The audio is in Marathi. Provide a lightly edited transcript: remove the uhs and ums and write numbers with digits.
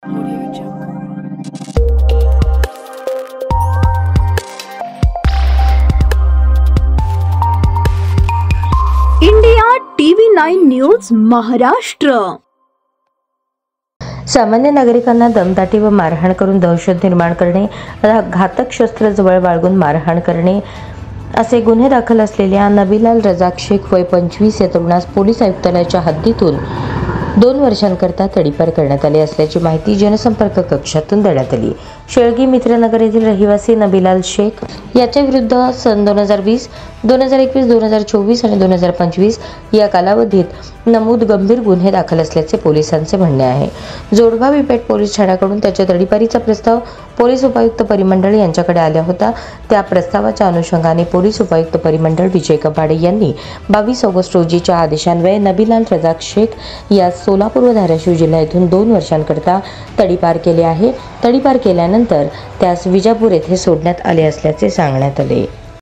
India TV9 news Maharashtra. सामान्य नागरिकांना दमदाटी व मारहाण करून दहशत निर्माण करणे, घातक शस्त्र जवळ बाळगून मारहाण करणे असे गुन्हे दाखल असलेल्या नबीलाल रजाक शेख वय 25 या तरुणास पोलीस आयुक्तालयाच्या हद्दीतून 2 वर्षांकरता तडीपार करण्यात आले असल्याची माहिती जनसंपर्क कक्षातून देण्यात आली। शेळगी मित्रनगर येथील रहिवासी नबीलाल शेख याच्या विरुद्ध सन 2020, 2021, 2024 आणि 2025 या कालावधीत नमूद गंभीर गुन्हे दाखल असल्याचे पोलिसांचे म्हणणे आहे। जोडगाव विपेट पोलीस ठाण्याकडून त्याच्या तडीपारीचा प्रस्ताव पोलीस उपायुक्त परिमंडळ यांच्याकडे आला होता। त्या प्रस्तावाच्या अनुषंगाने पोलीस उपायुक्त परिमंडळ विजय कपाडे यांनी 22 ऑगस्ट रोजीच्या आदेशान्वये नबीलाल रजाक शेख या सोलापूर व धाराशिव जिल्हा येथून 2 वर्षांकरता तडीपार केले आहे। तडीपार केल्यानंतर त्यास विजापूर येथे सोडण्यात आले असल्याचे सांगण्यात आले।